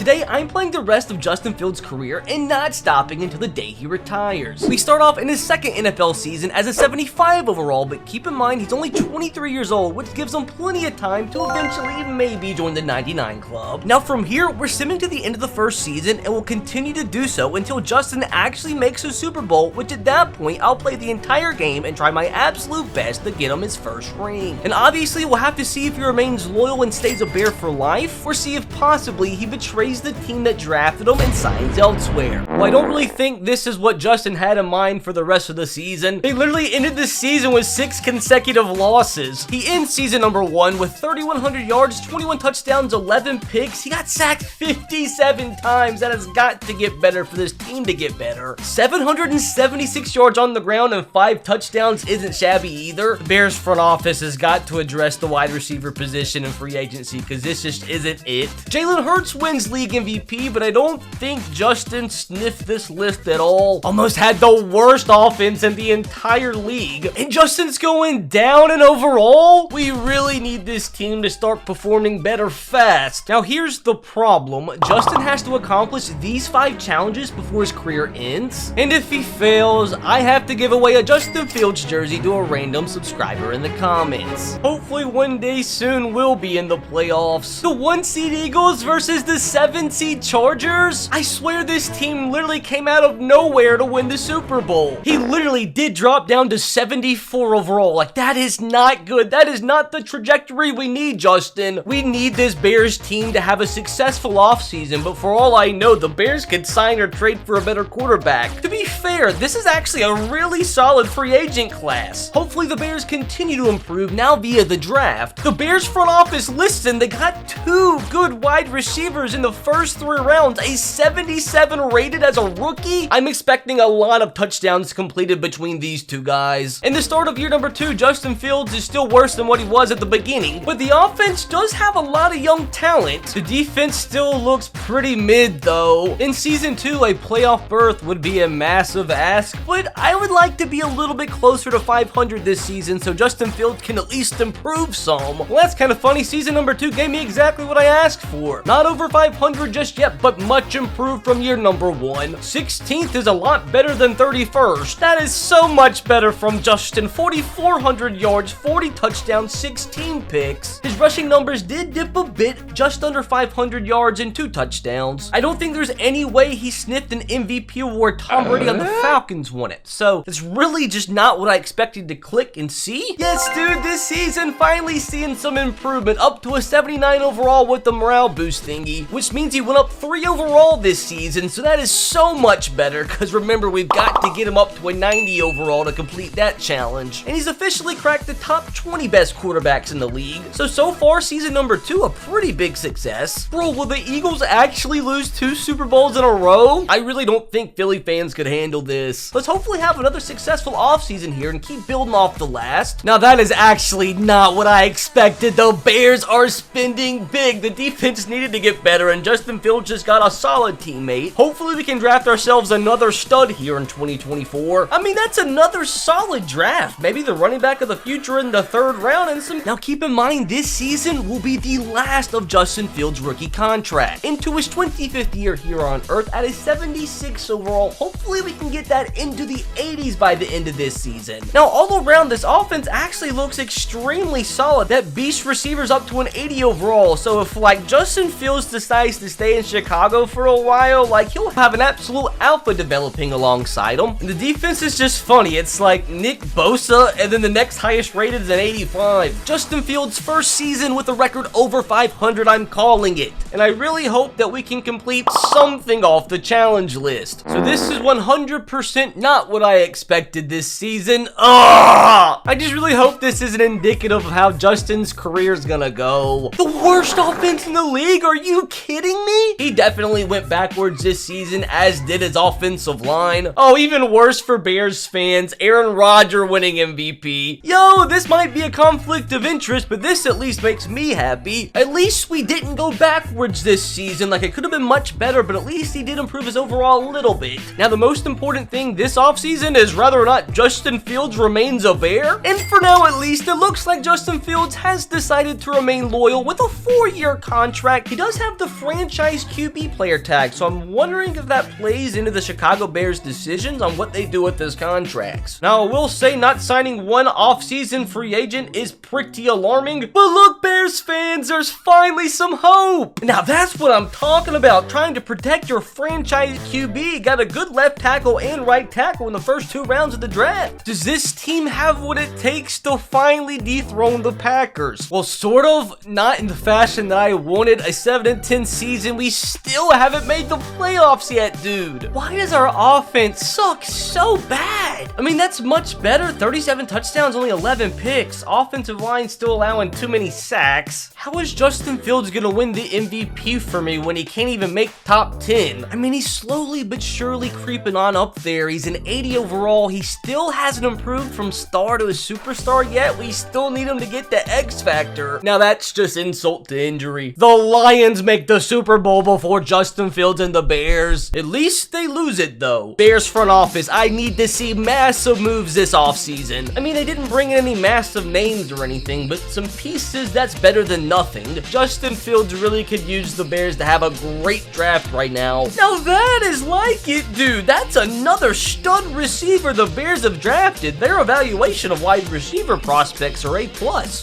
today I'm playing the rest of Justin Fields' career and not stopping until the day he retires. We start off in his second NFL season as a 75 overall, but keep in mind he's only 23 years old, which gives him plenty of time to eventually maybe join the 99 club. Now from here, we're simming to the end of the first season and will continue to do so until Justin actually makes a Super Bowl, which at that point I'll play the entire game and try my absolute best to get him his first ring. And obviously we'll have to see if he remains loyal and stays a Bear for life, or see if possibly he betrays the team that drafted him and signs elsewhere. Well, I don't really think this is what Justin had in mind for the rest of the season. They literally ended the season with 6 consecutive losses. He ends season number 1 with 3,100 yards, 21 touchdowns, 11 picks. He got sacked 57 times. That has got to get better for this team to get better. 776 yards on the ground and 5 touchdowns isn't shabby either. The Bears front office has got to address the wide receiver position in free agency because this just isn't it. Jalen Hurts wins league MVP, but I don't think Justin sniffed this list at all. Almost had the worst offense in the entire league, and Justin's going down in overall? We really need this team to start performing better fast. Now here's the problem. Justin has to accomplish these 5 challenges before his career ends, and if he fails, I have to give away a Justin Fields jersey to a random subscriber in the comments. Hopefully one day soon we'll be in the playoffs. The 1-seed Eagles versus the 7-seed Chargers? I swear this team literally came out of nowhere to win the Super Bowl. He literally did drop down to 74 overall. Like, that is not good. That is not the trajectory we need, Justin. We need this Bears team to have a successful offseason, but for all I know, the Bears could sign or trade for a better quarterback. To be fair, this is actually a really solid free agent class. Hopefully the Bears continue to improve now via the draft. The Bears front office, listen, they got 2 good wide receivers in the first 3 rounds, a 77 rated as a rookie. I'm expecting a lot of touchdowns completed between these 2 guys. In the start of year number 2, Justin Fields is still worse than what he was at the beginning, but the offense does have a lot of young talent. The defense still looks pretty mid though. In season 2, a playoff berth would be a massive ask, but I would like to be a little bit closer to 500 this season so Justin Fields can at least improve some. Well, that's kind of funny. Season number 2 gave me exactly what I asked for. Not over 500 just yet, but much improved from year number 1. 16th is a lot better than 31st. That is so much better from Justin. 4,400 yards, 40 touchdowns, 16 picks. His rushing numbers did dip a bit, just under 500 yards and 2 touchdowns. I don't think there's any way he sniffed an MVP award. Tom Brady on the Falcons won it. So it's really just not what I expected to click and see. Yes, dude, this season finally seeing some improvement, up to a 79 overall with the morale boost thingy, which means he went up 3 overall this season, so that is so much better, because remember, we've got to get him up to a 90 overall to complete that challenge. And he's officially cracked the top 20 best quarterbacks in the league. So far, season number 2, a pretty big success. Bro, will the Eagles actually lose 2 Super Bowls in a row? I really don't think Philly fans could handle this. Let's hopefully have another successful offseason here and keep building off the last. Now, that is actually not what I expected. The Bears are spending big. The defense needed to get better, and Justin Fields just got a solid teammate. Hopefully, we can draft ourselves another stud here in 2024. I mean, that's another solid draft. Maybe the running back of the future in the 3rd round and some. Now, keep in mind, this season will be the last of Justin Fields' rookie contract. Into his 25th year here on Earth at a 76 overall. Hopefully, we can get that into the 80s by the end of this season. Now, all around, this offense actually looks extremely solid. That beast receiver's up to an 80 overall. So if, like, Justin Fields decides to stay in Chicago for a while, like, he'll have an absolute alpha developing alongside him. And the defense is just funny. It's like Nick Bosa, and then the next highest rated is an 85. Justin Fields' first season with a record over 500, I'm calling it. And I really hope that we can complete something off the challenge list. So this is 100% not what I expected this season. Ugh! I just really hope this isn't indicative of how Justin's career is gonna go. The worst offense in the league? Are you kidding me? He definitely went backwards this season, as did his offensive line. Oh, even worse for Bears fans, Aaron Rodgers winning MVP. Yo, this might be a conflict of interest, but this at least makes me happy. At least we didn't go backwards this season. Like, it could have been much better, but at least he did improve his overall a little bit. Now, the most important thing this offseason is whether or not Justin Fields remains a Bear. And for now, at least, it looks like Justin Fields has decided to remain loyal with a 4-year contract. He does have the franchise QB player tag, so I'm wondering if that plays into the Chicago Bears' decisions on what they do with his contracts. Now, I will say not signing one off-season free agent is pretty alarming, but look, Bears fans, there's finally some hope. Now, that's what I'm talking about, trying to protect your franchise QB. Got a good left tackle and right tackle in the first 2 rounds of the draft. Does this team have what it takes to finally dethrone the Packers? Well, sort of, not in the fashion that I wanted. A 7-10 season, we still haven't made the playoffs yet, dude. Why does our offense suck so bad? I mean, that's much better. 37 touchdowns, only 11 picks. Offensive line still allowing too many sacks. How is Justin Fields gonna win the MVP for me when he can't even make top 10? I mean, he's slowly but surely creeping on up there. He's an 80 overall. He still hasn't improved from star to a superstar yet. We still need him to get the X factor. Now, that's just insult to injury. The Lions make the Super Bowl before Justin Fields and the Bears. At least they lose it, though. Bears front office, I need to see massive moves this offseason. I mean, they didn't bring in any massive names or anything, but some pieces, that's better than nothing. Justin Fields really could use the Bears to have a great draft right now. Now that is like it, dude. That's another stud receiver the Bears have drafted. Their evaluation of wide receiver prospects are A+,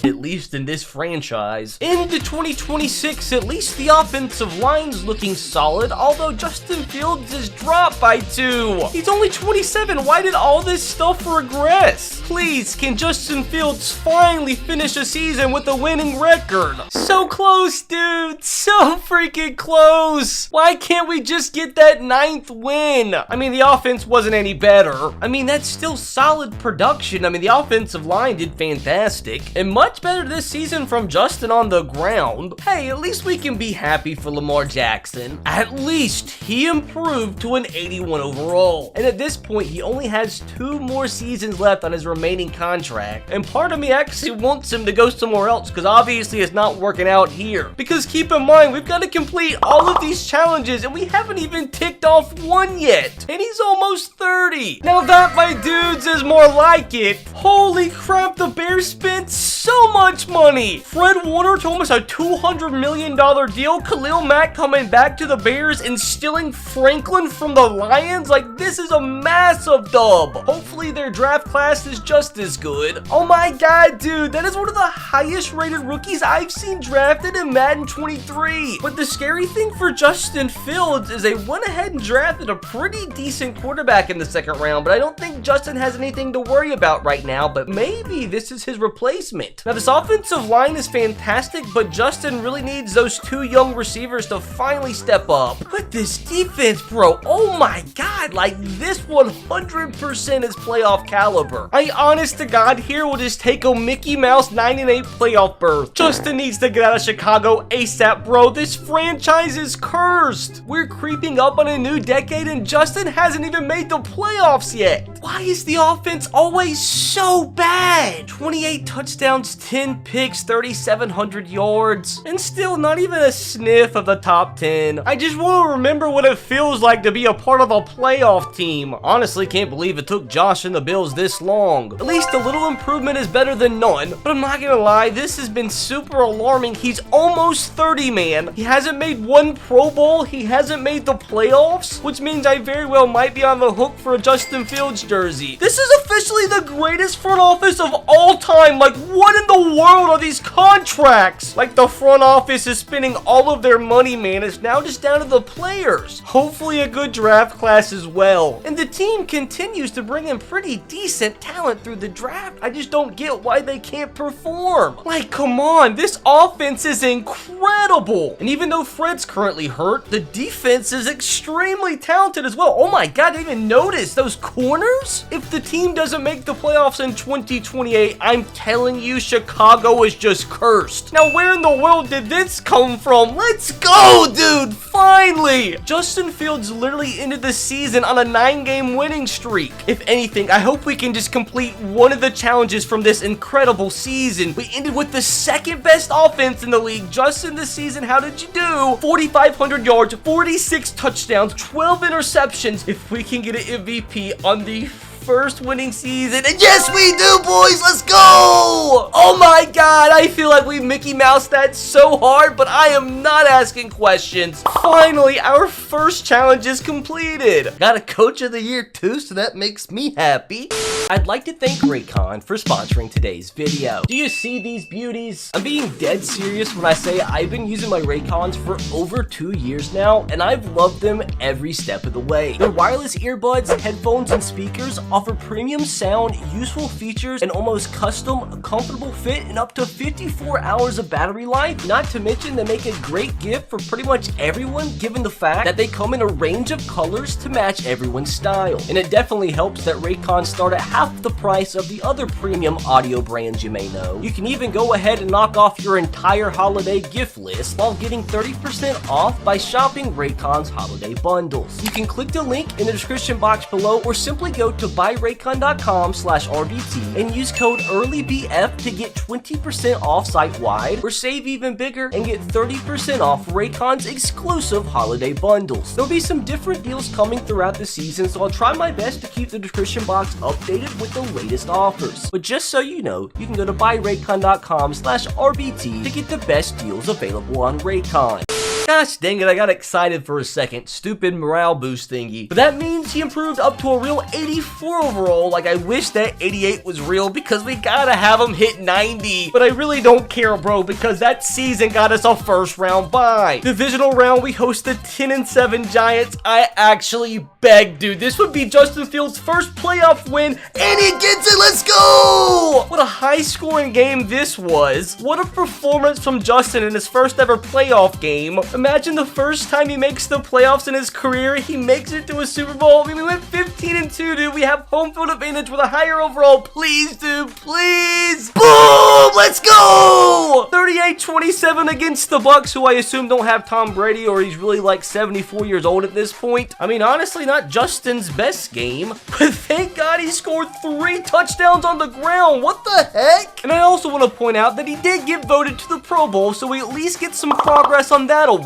at least in this franchise. Into 2026, at least the offensive line's looking solid, although Justin Fields is dropped by 2. He's only 27. Why did all this stuff regress? Please, can Justin Fields finally finish a season with a winning record? So close, dude. So freaking close. Why can't we just get that 9th win? I mean, the offense wasn't any better. I mean, that's still solid production. I mean, the offensive line did fantastic and much better this season from Justin on the ground. Hey, at least we can be happy for Lamar Jackson. At least he improved to an 81 overall. And at this point, he only has 2 more seasons left on his remaining contract. And part of me actually wants him to go somewhere else because obviously it's not working out here. Because keep in mind, we've got to complete all of these challenges and we haven't even ticked off 1 yet. And he's almost 30. Now that, my dudes, is more like it. Holy crap, the Bears spent so much money. Fred Warner to almost a $200 million deal. Khalil Mack coming back to the Bears and stealing Franklin from the Lions. Like, this is a massive dub. Hopefully their draft class is just as good. Oh my god, dude, that is one of the highest rated rookies I've seen drafted in Madden 23. But the scary thing for Justin Fields is they went ahead and drafted a pretty decent quarterback in the 2nd round, but I don't think Justin has anything to worry about right now, but maybe this is his replacement. Now, this offensive line is fantastic, but Justin really needs those 2 young receivers to finally step up. But this defense, bro, oh my god, like, this 100% is playoff caliber. I honest to god here will just take a Mickey Mouse 9-8 playoff berth. Justin needs to get out of Chicago ASAP, bro. This franchise is cursed. We're creeping up on a new decade and Justin hasn't even made the playoffs yet. Why is the offense always so bad? 28 touchdowns, 10 picks, 3,700 yards, and still not even a sniff of the top 10. I just want to remember what it feels like to be a part of a playoff team. Honestly, can't believe it took Josh and the Bills this long. At least a little improvement is better than none, but I'm not gonna lie, this has been super alarming. He's almost 30, man. He hasn't made 1 Pro Bowl. He hasn't made the playoffs, which means I very well might be on the hook for a Justin Fields jersey. This is officially the greatest front office of all time. Like, what in the world are these contracts? Like, the front office is spending all of their money, man. It's now just down to the players. Hopefully a good draft class as well. And the team continues to bring in pretty decent talent through the draft. I just don't get why they can't perform. Like, come on, this offense is incredible. And even though Fred's currently hurt, the defense is extremely talented as well. Oh my god, I didn't even notice those corners. If the team doesn't make the playoffs in 2028, I'm telling you, Chicago is just cursed. Now, where in the world did this come from? Let's go, dude, finally. Justin Fields literally ended the season on a 9-game winning streak. If anything, I hope we can just complete one of the challenges from this incredible season. We ended with the 2nd best offense in the league. Justin, this season, how did you do? 4,500 yards, 46 touchdowns, 12 interceptions. If we can get an MVP on the first winning season. And yes, we do, boys. Let's go. Oh my God. I feel like we Mickey Mouse that so hard, but I am not asking questions. Finally, our first challenge is completed. Got a Coach of the Year too, so that makes me happy. I'd like to thank Raycon for sponsoring today's video. Do you see these beauties? I'm being dead serious when I say I've been using my Raycons for over 2 years now, and I've loved them every step of the way. Their wireless earbuds, headphones, and speakers offer premium sound, useful features, and almost custom, comfortable fit, and up to 54 hours of battery life. Not to mention they make a great gift for pretty much everyone, given the fact that they come in a range of colors to match everyone's style. And it definitely helps that Raycons start at half the price of the other premium audio brands you may know. You can even go ahead and knock off your entire holiday gift list while getting 30% off by shopping Raycon's holiday bundles. You can click the link in the description box below or simply go to buyraycon.com/RBT and use code EARLYBF to get 20% off site-wide, or save even bigger and get 30% off Raycon's exclusive holiday bundles. There'll be some different deals coming throughout the season, so I'll try my best to keep the description box updated with the latest offers. But just so you know, you can go to buyraycon.com/RBT to get the best deals available on Raycon. Gosh dang it, I got excited for a second. Stupid morale boost thingy. But that means he improved up to a real 84 overall. Like, I wish that 88 was real because we gotta have him hit 90. But I really don't care, bro, because that season got us a first round bye. Divisional round, we host the 10-7 Giants. I actually begged, dude. This would be Justin Fields' first playoff win, and he gets it. Let's go! What a high-scoring game this was. What a performance from Justin in his first ever playoff game. Imagine the first time he makes the playoffs in his career, he makes it to a Super Bowl. I mean, we went 15-2, dude. We have home field advantage with a higher overall. Please, dude, please. Boom! Let's go! 38-27 against the Bucks, who I assume don't have Tom Brady, or he's really like 74 years old at this point. I mean, honestly, not Justin's best game, but thank God he scored 3 touchdowns on the ground. What the heck? And I also want to point out that he did get voted to the Pro Bowl, so we at least get some progress on that award.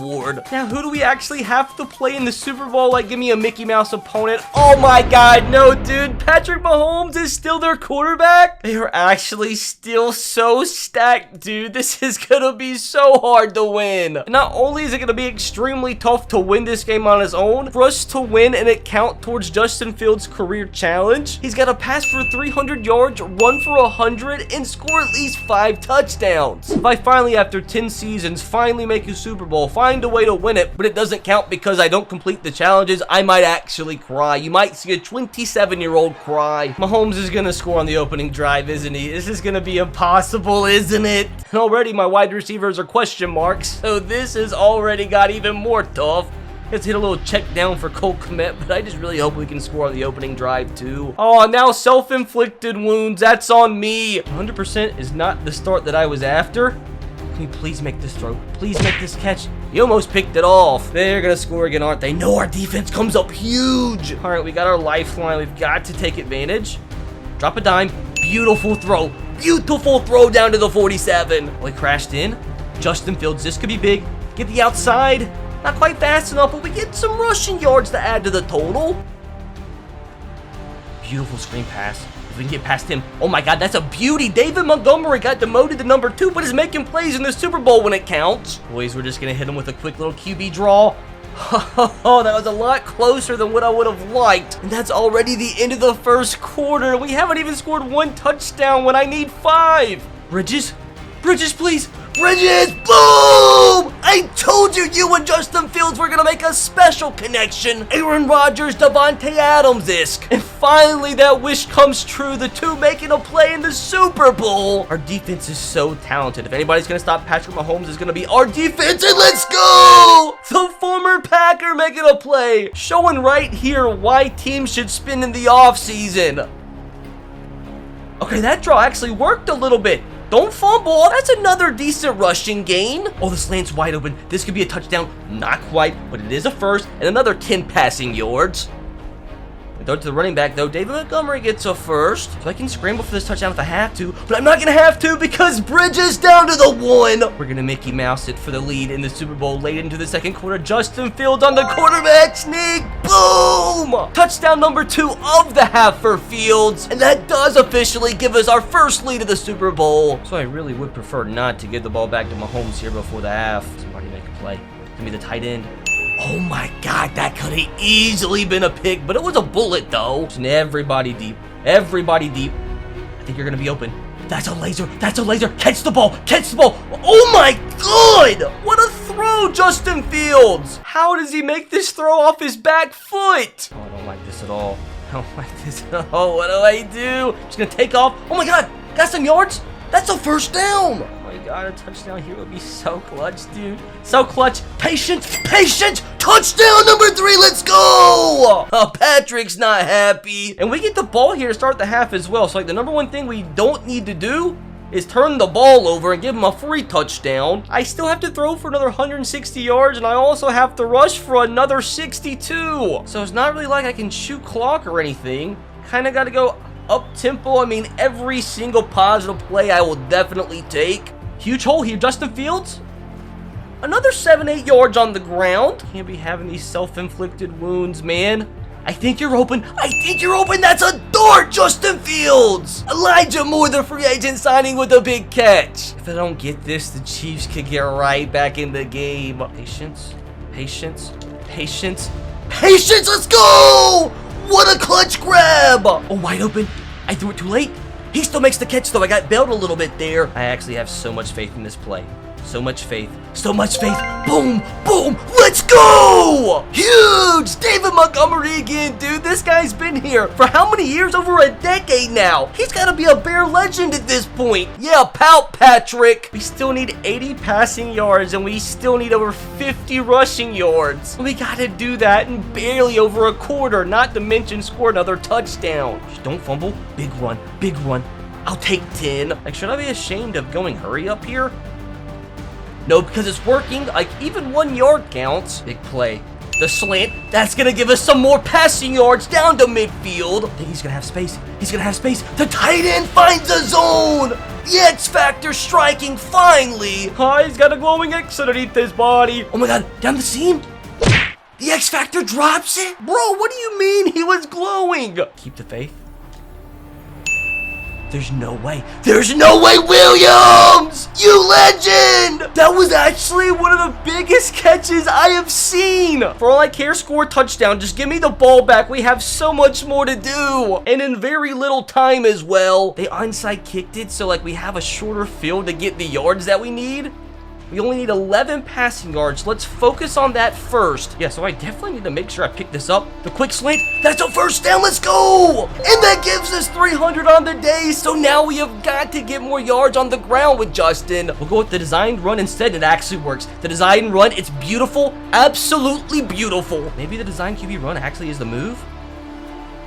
Now, who do we actually have to play in the Super Bowl? Like, give me a Mickey Mouse opponent. Oh my God, no, dude. Patrick Mahomes is still their quarterback? They are actually still so stacked, dude. This is gonna be so hard to win. Not only is it gonna be extremely tough to win this game on his own, for us to win and it count towards Justin Fields' career challenge, he's gotta pass for 300 yards, run for 100, and score at least 5 touchdowns. If I finally, after 10 seasons, finally make a Super Bowl, find a way to win it, but it doesn't count because I don't complete the challenges, I might actually cry. You might see a 27-year-old cry. Mahomes is gonna score on the opening drive, isn't he? This is gonna be impossible, isn't it? And already my wide receivers are question marks, so this has already got even more tough. Let's hit a little check down for Cole Kmet, but I just really hope we can score on the opening drive too. Oh, now self-inflicted wounds. That's on me. 100% is not the start that I was after. Can you please make this throw? Please make this catch. You almost picked it off. They're gonna score again, aren't they? No, our defense comes up huge. All right, we got our lifeline. We've got to take advantage. Drop a dime. Beautiful throw. Beautiful throw down to the 47. Well, he crashed in. Justin Fields, this could be big. Get the outside. Not quite fast enough, but we get some rushing yards to add to the total. Beautiful screen pass. If we can get past him. Oh my God, that's a beauty. David Montgomery got demoted to number 2, but is making plays in the Super Bowl when it counts. Boys, we're just going to hit him with a quick little QB draw. Oh, that was a lot closer than what I would have liked. And that's already the end of the first quarter. We haven't even scored 1 touchdown when I need 5. Bridges? Bridges, please. Bridges! Boom! I told you, you and Justin Fields were gonna make a special connection. Aaron Rodgers, Davante Adams-esque. And finally, that wish comes true. The two making a play in the Super Bowl. Our defense is so talented. If anybody's gonna stop Patrick Mahomes, it's gonna be our defense. And let's go! The former Packer making a play. Showing right here why teams should spend in the offseason. Okay, that draw actually worked a little bit. Don't fumble. That's another decent rushing gain. Oh, the slant's wide open. This could be a touchdown. Not quite, but it is a first and another 10 passing yards. Throw it to the running back, though. David Montgomery gets a first. So I can scramble for this touchdown if I have to. But I'm not going to have to because Bridges down to the 1. We're going to Mickey Mouse it for the lead in the Super Bowl late into the second quarter. Justin Fields on the quarterback sneak. Boom! Touchdown number 2 of the half for Fields. And that does officially give us our first lead of the Super Bowl. So I really would prefer not to give the ball back to Mahomes here before the half. Somebody make a play. Give me the tight end. Oh my God, that could have easily been a pick, but it was a bullet though. And everybody deep. Everybody deep. I think you're gonna be open. That's a laser. That's a laser. Catch the ball. Catch the ball. Oh my God! What a throw, Justin Fields. How does he make this throw off his back foot? Oh, I don't like this at all. I don't like this at all. What do I do? Just gonna take off. Oh my God, got some yards. That's a first down. Oh my God, a touchdown here would be so clutch, dude. So clutch. Patience. Patience. Touchdown number 3. Let's go. Oh, Patrick's not happy. And we get the ball here to start the half as well. So like the number one thing we don't need to do is turn the ball over and give him a free touchdown. I still have to throw for another 160 yards, and I also have to rush for another 62. So it's not really like I can shoot clock or anything. Kind of got to go up tempo. I mean, every single positive play I will definitely take. Huge hole here, Justin Fields. Another 7-8 yards on the ground. Can't be having these self-inflicted wounds, man. I think you're open. I think you're open. That's a dart, Justin Fields. Elijah Moore, the free agent signing with a big catch. If I don't get this, the Chiefs could get right back in the game. Patience, patience, patience, patience. Let's go. What a clutch grab. Oh, wide open. I threw it too late. He still makes the catch, though. I got bailed a little bit there. I actually have so much faith in this play. So much faith. So much faith. Boom. Boom. Let's go. Huge. David Montgomery again, dude. This guy's been here for how many years? Over a decade now. He's got to be a Bear legend at this point. Yeah, pout, Patrick. We still need 80 passing yards, and we still need over 50 rushing yards. We got to do that in barely over a quarter, not to mention score another touchdown. Just don't fumble. Big run. Big run. I'll take 10. Like, should I be ashamed of going hurry up here? No, because it's working. Like, even 1 yard counts. Big play. The slant. That's going to give us some more passing yards down to midfield. I think he's going to have space. He's going to have space. The tight end finds the zone. The X Factor striking finally. Oh, he's got a glowing X underneath his body. Oh my God. Down the seam. The X Factor drops it. Bro, what do you mean he was glowing? Keep the faith. There's no way. There's no way, Williams! You legend! That was actually one of the biggest catches I have seen. For all I care, score a touchdown. Just give me the ball back. We have so much more to do. And in very little time as well. They onside kicked it, so like we have a shorter field to get the yards that we need. We only need 11 passing yards. Let's focus on that first. Yeah, so I definitely need to make sure I pick this up. The quick slant. That's a first down. Let's go. And that gives us 300 on the day. So now we have got to get more yards on the ground with Justin. We'll go with the designed run instead. It actually works. The designed run, it's beautiful. Absolutely beautiful. Maybe the design QB run actually is the move.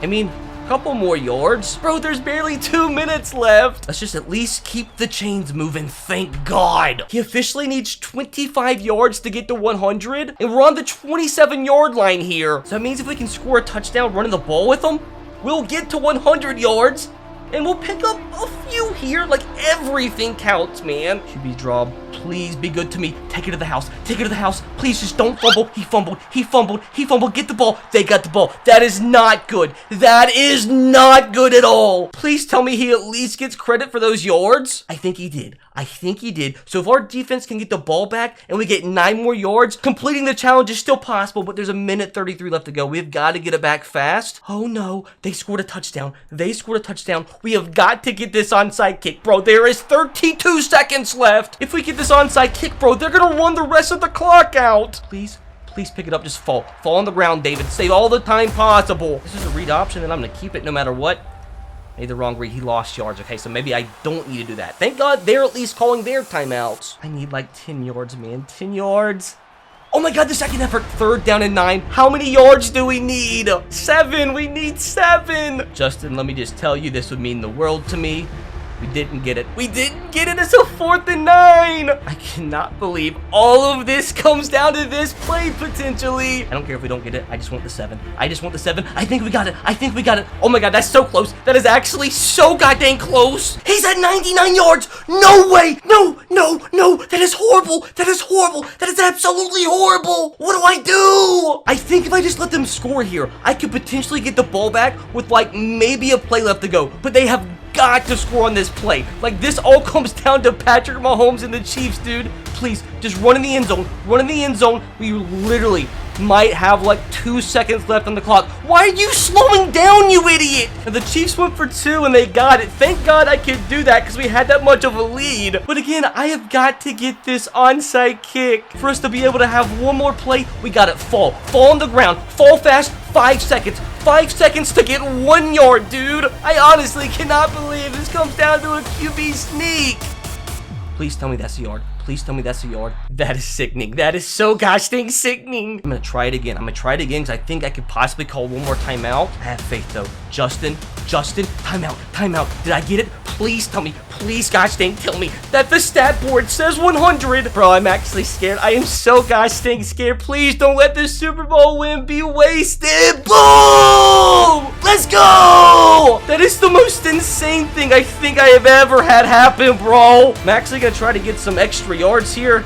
I mean, couple more yards. Bro, there's barely 2 minutes left. Let's just at least keep the chains moving, thank God. He officially needs 25 yards to get to 100, and we're on the 27-yard line here. So that means if we can score a touchdown running the ball with him, we'll get to 100 yards, and we'll pick up a few here. Like, everything counts, man. QB draw, please be good to me. Take it to the house. Take it to the house. Please just don't fumble. He fumbled. He fumbled. He fumbled. Get the ball. They got the ball. That is not good. That is not good at all. Please tell me he at least gets credit for those yards. I think he did. I think he did. So if our defense can get the ball back and we get 9 more yards, completing the challenge is still possible, but there's a minute 33 left to go. We've got to get it back fast. Oh no, they scored a touchdown. They scored a touchdown. We have got to get this onside kick, bro. There is 32 seconds left. If we get this onside kick, bro, they're going to run the rest of the clock out. Please. Please pick it up. Just fall. Fall on the ground, David. Save all the time possible. This is a read option, and I'm going to keep it no matter what. Made the wrong read. He lost yards. Okay, so maybe I don't need to do that. Thank God they're at least calling their timeouts. I need like 10 yards, man. 10 yards. Oh my God, the second effort. 3rd down and 9. How many yards do we need? 7. We need 7. Justin, let me just tell you, this would mean the world to me We didn't get it. We didn't get it. It's a 4th and 9. I cannot believe all of this comes down to this play potentially. I don't care if we don't get it. I just want the 7. I just want the 7. I think we got it. I think we got it. Oh my God, that's so close. That is actually so goddamn close. He's at 99 yards. No way. No. That is horrible. That is horrible. That is absolutely horrible. What do I do? I think if I just let them score here, I could potentially get the ball back with like maybe a play left to go. But they have got to score on this play. Like, this all comes down to Patrick Mahomes and the Chiefs, dude. Please, just run in the end zone. Run in the end zone. We literally might have like 2 seconds left on the clock. Why are you slowing down, you idiot? And the Chiefs went for 2 and they got it. Thank God I could do that because we had that much of a lead. But again, I have got to get this onside kick for us to be able to have one more play. We got it. Fall on the ground. Fall fast. 5 seconds. 5 seconds to get 1 yard, dude. I honestly cannot believe this comes down to a QB sneak. Please tell me that's a yard. Please tell me that's a yard. That is sickening. That is so gosh dang sickening. I'm going to try it again. Because I think I could possibly call one more timeout. I have faith, though. Justin, timeout. Did I get it? Please tell me. Please, gosh dang, tell me that the stat board says 100. Bro, I'm actually scared. I am so gosh dang scared. Please don't let this Super Bowl win be wasted. Boom! Let's go! That is the most insane thing I think I have ever had happen, bro. I'm actually going to try to get some extra yards here.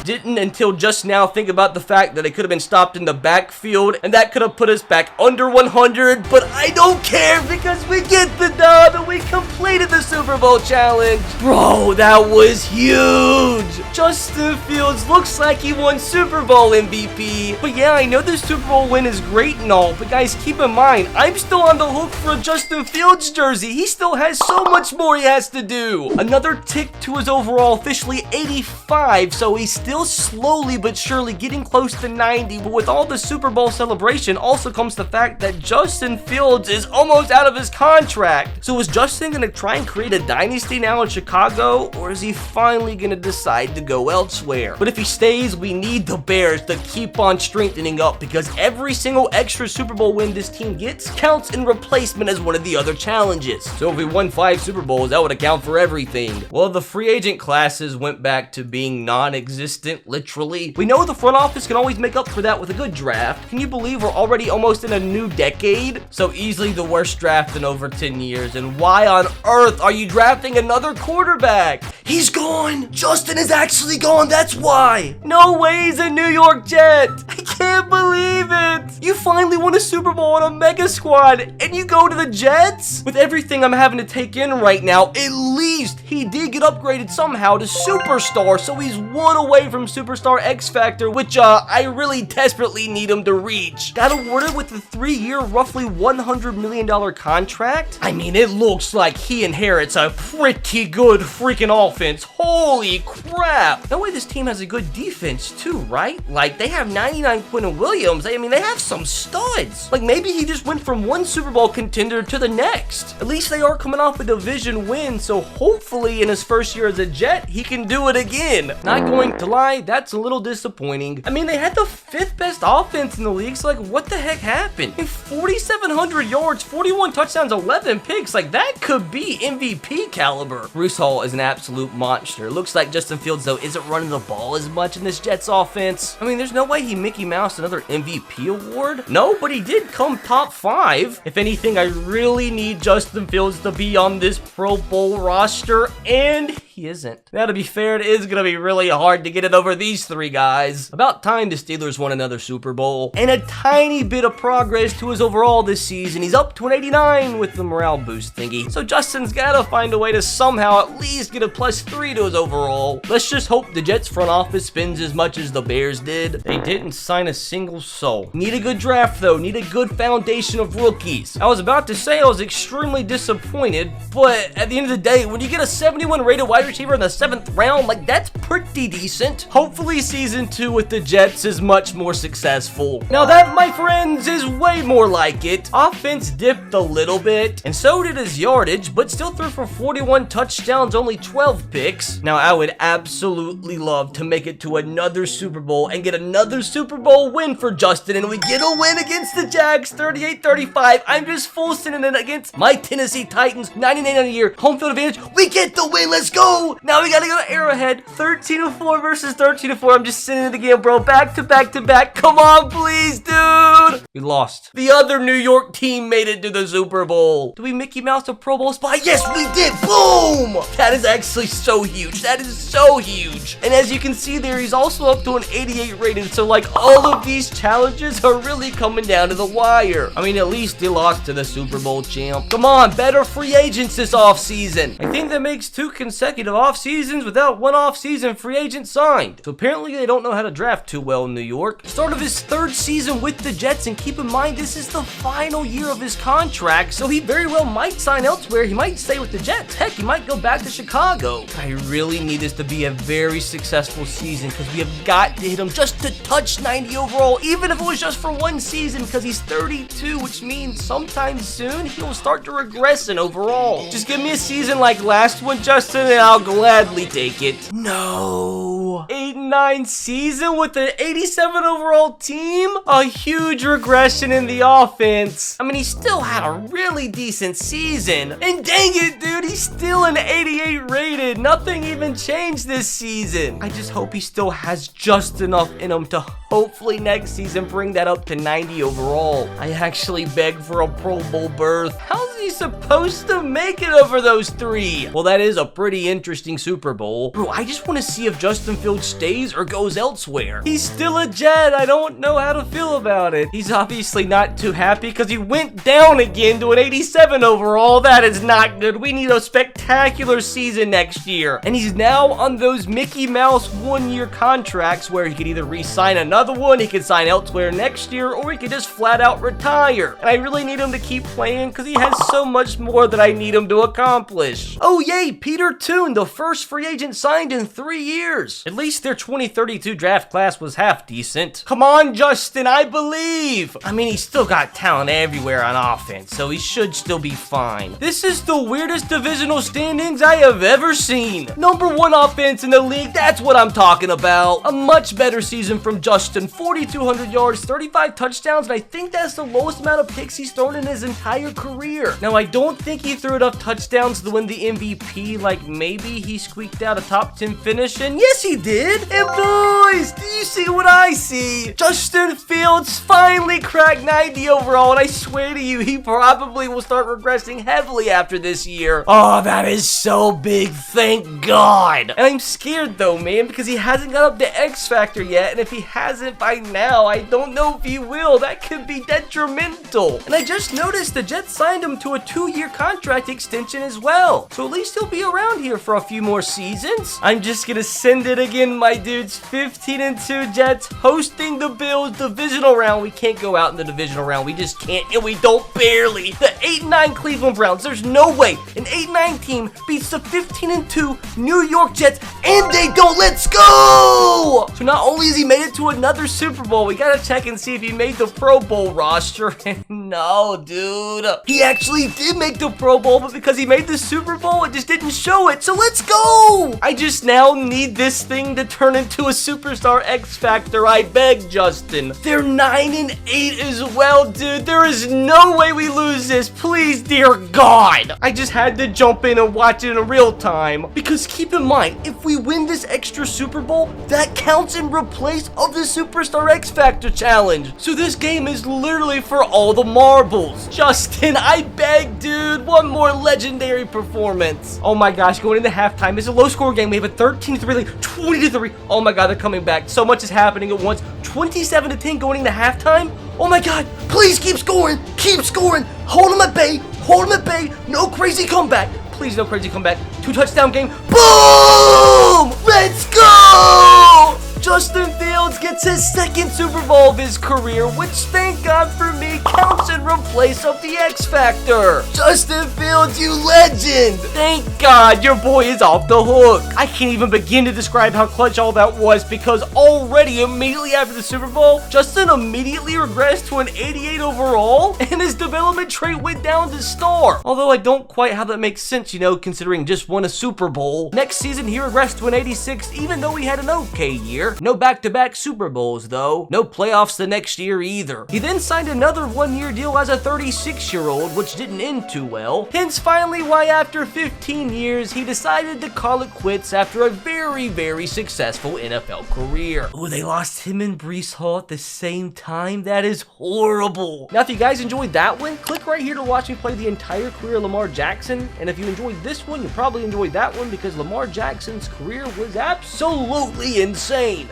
Didn't until just now think about the fact that it could have been stopped in the backfield and that could have put us back under 100, but I don't care because we get the dub and we completed the Super Bowl challenge. Bro, that was huge. Justin Fields looks like he won Super Bowl MVP. But yeah, I know the Super Bowl win is great and all, but guys, keep in mind, I'm still on the hook for a Justin Fields jersey. He still has so much more he has to do. Another tick to his overall, officially 85, so he's still slowly but surely getting close to 90, but with all the Super Bowl celebration also comes the fact that Justin Fields is almost out of his contract. So is Justin going to try and create a dynasty now in Chicago, or is he finally going to decide to go elsewhere? But if he stays, we need the Bears to keep on strengthening up because every single extra Super Bowl win this team gets counts in replacement as one of the other challenges. So if we won 5 Super Bowls, that would account for everything. Well, the free agent classes went back to being non-existent. Literally. We know the front office can always make up for that with a good draft. Can you believe we're already almost in a new decade? So easily the worst draft in over 10 years. And why on earth are you drafting another quarterback? He's gone. Justin is actually gone. That's why. No way he's a New York Jet. I can't believe it. You finally won a Super Bowl on a mega squad and you go to the Jets? With everything I'm having to take in right now, at least he did get upgraded somehow to superstar. So he's one away from Superstar X Factor, which I really desperately need him to reach. Got awarded with a 3-year, roughly $100 million contract. I mean, it looks like he inherits a pretty good freaking offense. Holy crap. No way this team has a good defense too, right? Like, they have 99 Quentin Williams. I mean, they have some studs. Like, maybe he just went from one Super Bowl contender to the next. At least they are coming off a division win, so hopefully in his first year as a Jet, he can do it again. Not going to lie, that's a little disappointing. I mean, they had the 5th best offense in the league, so like, what the heck happened? 4,700 yards, 41 touchdowns, 11 picks. Like, that could be MVP caliber. Bruce Hall is an absolute monster. Looks like Justin Fields, though, isn't running the ball as much in this Jets offense. I mean, there's no way he Mickey Mouse another MVP award. No, but he did come top 5. If anything, I really need Justin Fields to be on this Pro Bowl roster, and he isn't. Now, to be fair, it is going to be really hard to get it over these 3 guys. About time the Steelers won another Super Bowl, and a tiny bit of progress to his overall this season. He's up to an 89 with the morale boost thingy. So Justin's got to find a way to somehow at least get a +3 to his overall. Let's just hope the Jets front office spends as much as the Bears did. They didn't sign a single soul. Need a good draft, though. Need a good foundation of rookies. I was about to say I was extremely disappointed, but at the end of the day, when you get a 71 rated wide receiver in the 7th round, like, that's pretty decent. Hopefully season 2 with the Jets is much more successful. Now that, my friends, is way more like it. Offense dipped a little bit, and so did his yardage, but still threw for 41 touchdowns, only 12 picks. Now, I would absolutely love to make it to another Super Bowl and get another Super Bowl win for Justin, and we get a win against the Jags, 38-35. I'm just full sending it against my Tennessee Titans, 99 on the year, home field advantage. We get the win. Let's go. Now we gotta go to Arrowhead, 13-4 versus 13-4. I'm just sending it again, bro. Back to back to back. Come on, please, dude. We lost. The other New York team made it to the Super Bowl. Do we Mickey Mouse a Pro Bowl spot? Yes, we did. Boom. That is actually so huge. That is so huge. And as you can see there, he's also up to an 88 rated. So like all of these challenges are really coming down to the wire. I mean, at least he lost to the Super Bowl champ. Come on, better free agents this offseason. I think that makes 2 consecutive off seasons without 1 off-season free agent signed. So apparently they don't know how to draft too well in New York. Start of his 3rd season with the Jets, and keep in mind this is the final year of his contract, so he very well might sign elsewhere. He might stay with the Jets. Heck, he might go back to Chicago. I really need this to be a very successful season because we have got to hit him just to touch 90 overall, even if it was just for 1 season, because he's 32, which means sometime soon he'll start to regress in overall. Just give me a season like last one, Justin, and I'll gladly take it. No. 8-9 season with an 87 overall team? A huge regression in the offense. I mean, he still had a really decent season. And dang it, dude, he's still an 88 rated. Nothing even changed this season. I just hope he still has just enough in him to hopefully next season bring that up to 90 overall. I actually begged for a Pro Bowl berth. How's he supposed to make it over those 3? Well, that is a pretty interesting Super Bowl. Bro, I just want to see if Justin Fields stays or goes elsewhere. He's still a Jet. I don't know how to feel about it. He's obviously not too happy because he went down again to an 87 overall. That is not good. We need a spectacular season next year. And he's now on those Mickey Mouse 1-year contracts where he could either re-sign another one, he could sign elsewhere next year, or he could just flat out retire. And I really need him to keep playing because he has so much more that I need him to accomplish. Oh yay, Peter Toon, the first free agent signed in 3 years. At least their 2032 draft class was half decent. Come on, Justin, I believe. I mean, he's still got talent everywhere on offense, so he should still be fine. This is the weirdest divisional standings I have ever seen. Number 1 offense in the league, that's what I'm talking about. A much better season from Justin, 4,200 yards, 35 touchdowns, and I think that's the lowest amount of picks he's thrown in his entire career. Now, I don't think he threw enough touchdowns to win the MVP, like maybe he squeaked out a top 10 finish, and yes, he did. And boys, do you see what I see? Justin Fields finally cracked 90 overall, and I swear to you, he probably will start regressing heavily after this year. Oh, that is so big, thank God. And I'm scared though, man, because he hasn't got up to X Factor yet, and if he hasn't by now, I don't know if he will. That could be detrimental. And I just noticed the Jets signed him to a 2-year contract extension as well, so at least he'll be around here for a few more seasons. I'm just gonna send it again, my dudes. 15-2 Jets hosting the Bills divisional round. We can't go out in the divisional round. We just can't, and we don't barely. The 8-9 Cleveland Browns. There's no way an 8-9 team beats the 15-2 New York Jets, and they don't. Let's go! So not only has he made it to another Super Bowl, we gotta check and see if he made the Pro Bowl roster. No, dude. He actually did make the Pro Bowl, but because he made the Super Bowl, it just didn't show it. So let's go! I just now need this thing to turn into a superstar X Factor. I beg, Justin. They're 9-8 as well, dude. There is no way we lose this. Please, dear God. I just had to jump in and watch it in real time. Because keep in mind, if we win this extra Super Bowl, that counts in replace of the Superstar X Factor challenge. So this game is literally for all the marbles. Justin, I beg, dude. One more legendary performance. Oh my gosh, going into halftime. It's a low score game. We have a 13-3 lead, 20-3. Oh my God, they're coming back. So much is happening at once. 27-10 going into halftime. Oh my God, please keep scoring. Keep scoring. Hold them at bay. Hold them at bay. No crazy comeback. Please, no crazy comeback. 2-touchdown game. Boom! Let's go! Justin Fields gets his 2nd Super Bowl of his career, which, thank God for me, counts in replace of the X Factor. Justin Fields, you legend! Thank God your boy is off the hook. I can't even begin to describe how clutch all that was, because already immediately after the Super Bowl, Justin immediately regressed to an 88 overall, and his development trait went down to star. Although I don't quite how that makes sense, you know, considering just won a Super Bowl. Next season, he regressed to an 86, even though he had an okay year. No back-to-back back-to-back Super Bowls though. No playoffs the next year either. He then signed another one-year deal as a 36-year-old, which didn't end too well. Hence finally why after 15 years, he decided to call it quits after a very successful NFL career. Oh, they lost him and Breece Hall at the same time? That is horrible. Now, if you guys enjoyed that one, click right here to watch me play the entire career of Lamar Jackson. And if you enjoyed this one, you probably enjoyed that one because Lamar Jackson's career was absolutely insane.